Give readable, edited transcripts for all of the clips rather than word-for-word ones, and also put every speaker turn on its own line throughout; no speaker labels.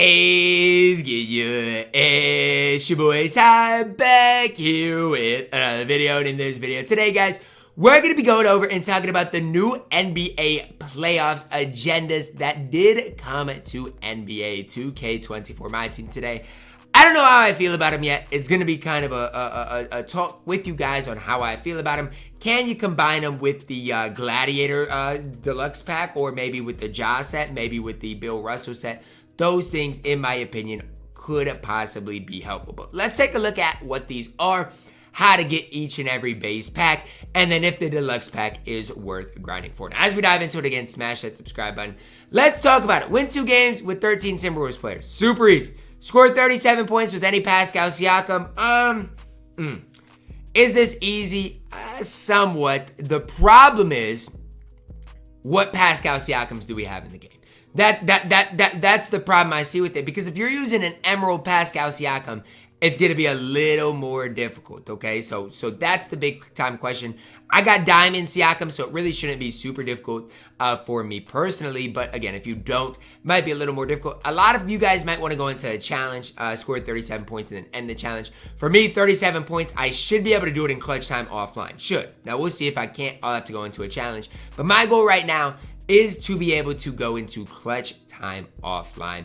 A's get you. It's your boy Ty back here with another video. And in this video today, guys, we're going to be going over and talking about the new NBA playoffs agendas that did come to NBA 2K24 MyTEAM today. I don't know how I feel about them yet. It's going to be kind of a talk with you guys on how I feel about them. Can you combine them with the Gladiator Deluxe pack, or maybe with the Ja set, maybe with the Bill Russell set? Those things, in my opinion, could possibly be helpful. But let's take a look at what these are, how to get each and every base pack, and then if the deluxe pack is worth grinding for. Now, as we dive into it again, smash that subscribe button. Let's talk about it. Win 2 games with 13 Timberwolves players. Super easy. Scored 37 points with any Pascal Siakam. Is this easy? Somewhat. The problem is, what Pascal Siakams do we have in the game? That's the problem I see with it, because if you're using an Emerald Pascal Siakam, it's going to be a little more difficult, okay? So that's the big time question. I got Diamond Siakam, so it really shouldn't be super difficult for me personally. But again, if you don't, it might be a little more difficult. A lot of you guys might want to go into a challenge, score 37 points, and then end the challenge. For me, 37 points, I should be able to do it in clutch time offline. Should. Now, we'll see. If I can't, I'll have to go into a challenge. But my goal right now is to be able to go into clutch time offline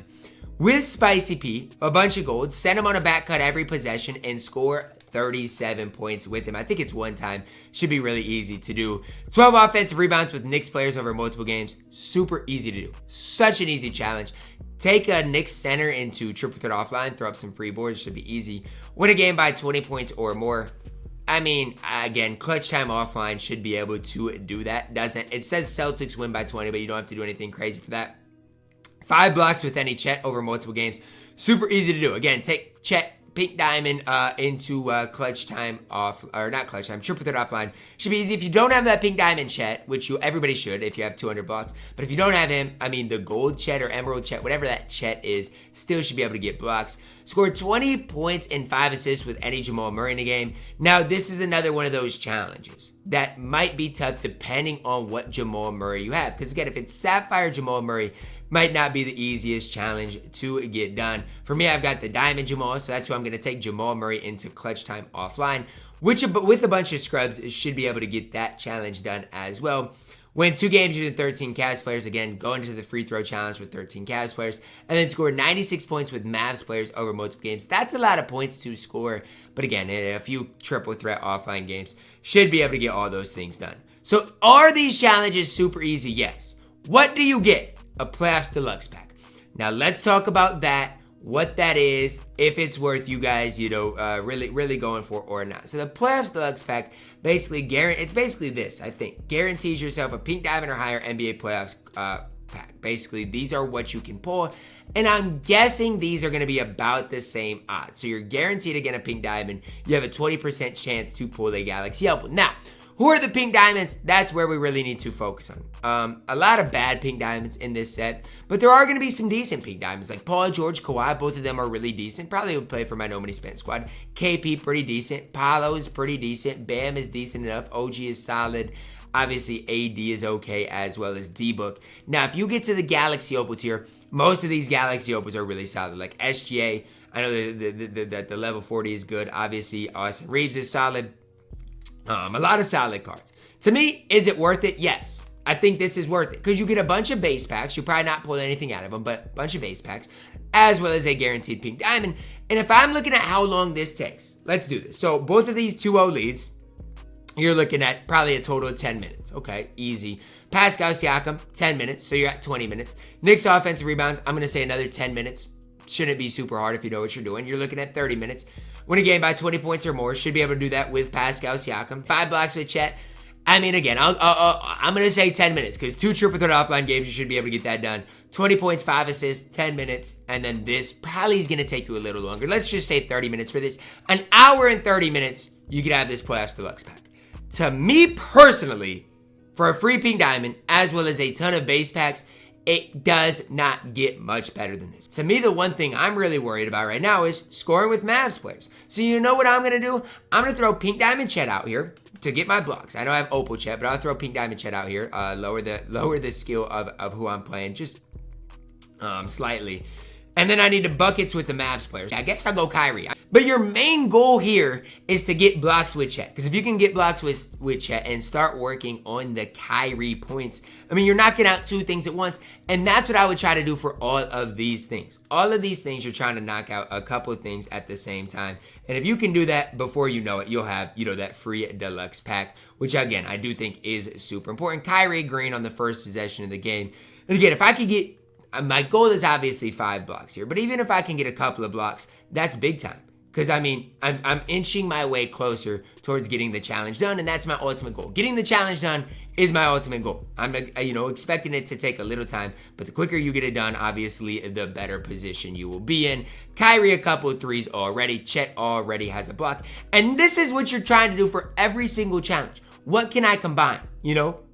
with Spicy P, a bunch of gold, send him on a back cut every possession, and score 37 points with him. I think it's one time. Should be really easy to do. 12 offensive rebounds with Knicks players over multiple games. Super easy to do. Such an easy challenge. Take a Knicks center into triple threat offline, throw up some free boards. Should be easy. Win a game by 20 points or more. I mean, again, clutch time offline should be able to do that. It says Celtics win by 20, but you don't have to do anything crazy for that. 5 blocks with any Chet over multiple games. Super easy to do. Again, take Chet, Pink Diamond into clutch time off, or not clutch time, triple threat offline. Should be easy. If you don't have that Pink Diamond Chet, which everybody should if you have 200 blocks, but if you don't have him, I mean the gold Chet or emerald Chet, whatever that Chet is, still should be able to get blocks. Scored 20 points and 5 assists with any Jamal Murray in the game. Now, this is another one of those challenges that might be tough depending on what Jamal Murray you have. Because again, if it's Sapphire Jamal Murray, might not be the easiest challenge to get done. For me, I've got the Diamond Jamal, so that's who I'm going to take Jamal Murray into clutch time offline, which with a bunch of scrubs, it should be able to get that challenge done as well. Win 2 games using 13 Cavs players. Again, go into the free throw challenge with 13 Cavs players. And then score 96 points with Mavs players over multiple games. That's a lot of points to score. But again, a few triple threat offline games should be able to get all those things done. So are these challenges super easy? Yes. What do you get? A Playoffs Deluxe pack. Now let's talk about that, what that is, if it's worth you guys, really going for or not. So the Playoffs Deluxe pack basically it's basically this, I think. Guarantees yourself a Pink Diamond or higher NBA Playoffs pack. Basically, these are what you can pull, and I'm guessing these are going to be about the same odds. So you're guaranteed to get a Pink Diamond. You have a 20% chance to pull a Galaxy Opal. Now, who are the Pink Diamonds? That's where we really need to focus on. A lot of bad Pink Diamonds in this set, but there are going to be some decent Pink Diamonds, like Paul George, Kawhi. Both of them are really decent. Probably would play for my No Money Spent squad. KP, pretty decent. Paolo is pretty decent. Bam is decent enough. OG is solid. Obviously, AD is okay, as well as D-Book. Now, if you get to the Galaxy Opal tier, most of these Galaxy Opals are really solid. Like SGA, I know that the level 40 is good. Obviously, Austin Reeves is solid. A lot of solid cards. To me, is it worth it? Yes. I think this is worth it because you get a bunch of base packs. You're probably not pulling anything out of them, but a bunch of base packs, as well as a guaranteed Pink Diamond. And if I'm looking at how long this takes, let's do this. So both of these 2-0 leads, you're looking at probably a total of 10 minutes. Okay, easy. Pascal Siakam, 10 minutes, so you're at 20 minutes. Knicks offensive rebounds, I'm going to say another 10 minutes. Shouldn't be super hard if you know what you're doing. You're looking at 30 minutes. Win a game by 20 points or more. Should be able to do that with Pascal Siakam. 5 blocks with Chet. I mean, again, I'm going to say 10 minutes because 2 triple threat offline games, you should be able to get that done. 20 points, 5 assists, 10 minutes. And then this probably is going to take you a little longer. Let's just say 30 minutes for this. An hour and 30 minutes, you could have this Playoffs Deluxe pack. To me personally, for a free Pink Diamond, as well as a ton of base packs, it does not get much better than this. To me, the one thing I'm really worried about right now is scoring with Mavs players. So you know what I'm going to do? I'm going to throw Pink Diamond Chet out here to get my blocks. I know I have Opal Chet, but I'll throw Pink Diamond Chet out here. Lower the skill of who I'm playing just slightly. And then I need the buckets with the Mavs players. I guess I'll go Kyrie. But your main goal here is to get blocks with Chet. Because if you can get blocks with Chet and start working on the Kyrie points, I mean, you're knocking out two things at once. And that's what I would try to do for all of these things. All of these things, you're trying to knock out a couple of things at the same time. And if you can do that before you know it, you'll have, that free deluxe pack, which again, I do think is super important. Kyrie Green on the first possession of the game. And again, if I could get, my goal is obviously 5 blocks here, but even if I can get a couple of blocks, that's big time. Because I mean, I'm inching my way closer towards getting the challenge done, and that's my ultimate goal. Getting the challenge done is my ultimate goal. I'm, expecting it to take a little time, but the quicker you get it done, obviously, the better position you will be in. Kyrie, a couple of threes already. Chet already has a block, and this is what you're trying to do for every single challenge. What can I combine?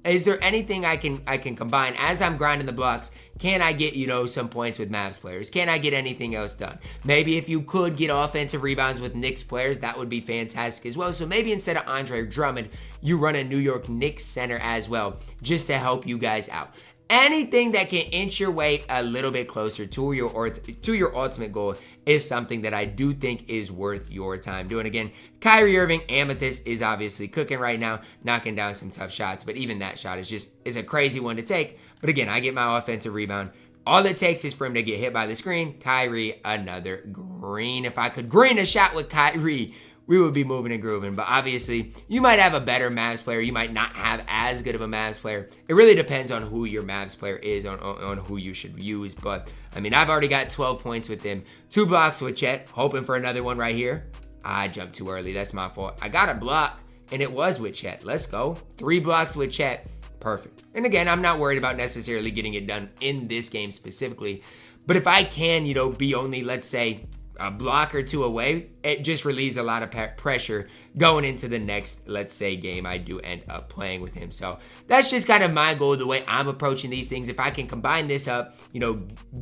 Is there anything I can combine as I'm grinding the blocks? Can I get, some points with Mavs players? Can I get anything else done? Maybe if you could get offensive rebounds with Knicks players, that would be fantastic as well. So maybe instead of Andre Drummond, you run a New York Knicks center as well, just to help you guys out. Anything that can inch your way a little bit closer to your ultimate goal is something that I do think is worth your time doing. Again, Kyrie Irving, Amethyst is obviously cooking right now, knocking down some tough shots, but even that shot is a crazy one to take. But again, I get my offensive rebound. All it takes is for him to get hit by the screen. Kyrie, another green. If I could green a shot with Kyrie, we would be moving and grooving. But obviously, you might have a better Mavs player. You might not have as good of a Mavs player. It really depends on who your Mavs player is, on who you should use. But, I mean, I've already got 12 points with him. 2 blocks with Chet. Hoping for another one right here. I jumped too early. That's my fault. I got a block, and it was with Chet. Let's go. 3 blocks with Chet. Perfect. And again, I'm not worried about necessarily getting it done in this game specifically. But if I can, be only, let's say, a block or 2 away, it just relieves a lot of pressure going into the next, let's say, game I do end up playing with him. So that's just kind of my goal, the way I'm approaching these things. If I can combine this up,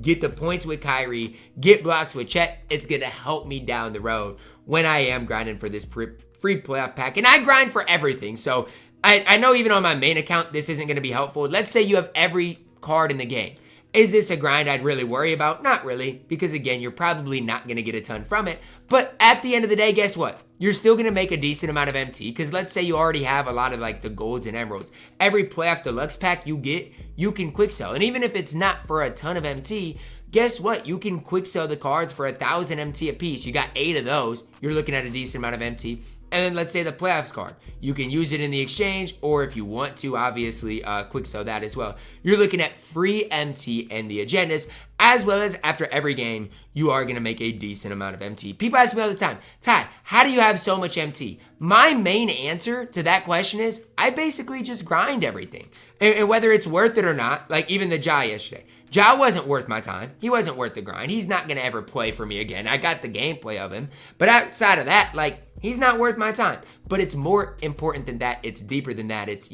get the points with Kyrie, get blocks with Chet, it's going to help me down the road when I am grinding for this free playoff pack. And I grind for everything. So I know even on my main account, this isn't going to be helpful. Let's say you have every card in the game. Is this a grind I'd really worry about? Not really, because again, you're probably not going to get a ton from it. But at the end of the day, guess what? You're still going to make a decent amount of MT, because let's say you already have a lot of like the golds and emeralds. Every playoff deluxe pack you get, you can quick sell. And even if it's not for a ton of MT, guess what? You can quick sell the cards for 1,000 MT a piece. You got 8 of those. You're looking at a decent amount of MT. And then let's say the playoffs card. You can use it in the exchange, or if you want to, obviously, quick sell that as well. You're looking at free MT and the agendas, as well as after every game, you are going to make a decent amount of MT. People ask me all the time, Ty, how do you have so much MT? My main answer to that question is, I basically just grind everything. And whether it's worth it or not, like even the Ja yesterday. Ja wasn't worth my time. He wasn't worth the grind. He's not going to ever play for me again. I got the gameplay of him. But outside of that, he's not worth my time. But it's more important than that. It's deeper than that. It's,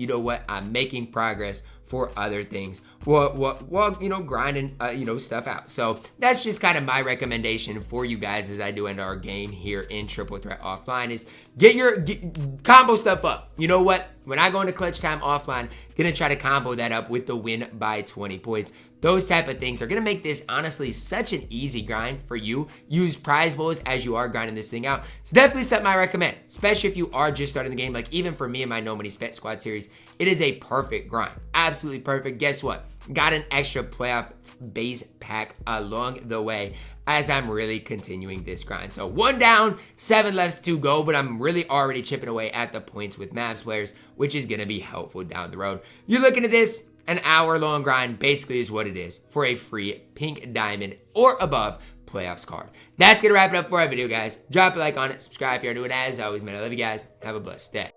I'm making progress for other things while grinding, stuff out. So that's just kind of my recommendation for you guys as I do end our game here in Triple Threat Offline is get combo stuff up. You know what? When I go into clutch time offline, gonna try to combo that up with the win by 20 points. Those type of things are gonna make this honestly such an easy grind for you. Use prize bowls as you are grinding this thing out. It's definitely something I recommend, especially if you are just starting the game. Like even for me and my No Money Spent Squad series, it is a perfect grind. Absolutely perfect. Guess what? Got an extra playoff base pack along the way as I'm really continuing this grind. So 1 down, 7 left to go, but I'm really already chipping away at the points with Mavs players, which is gonna be helpful down the road. You're looking at this, an hour-long grind basically is what it is for a free pink diamond or above playoffs card. That's gonna wrap it up for our video, guys. Drop a like on it, subscribe if you're new, and as always, man, I love you guys. Have a blessed day.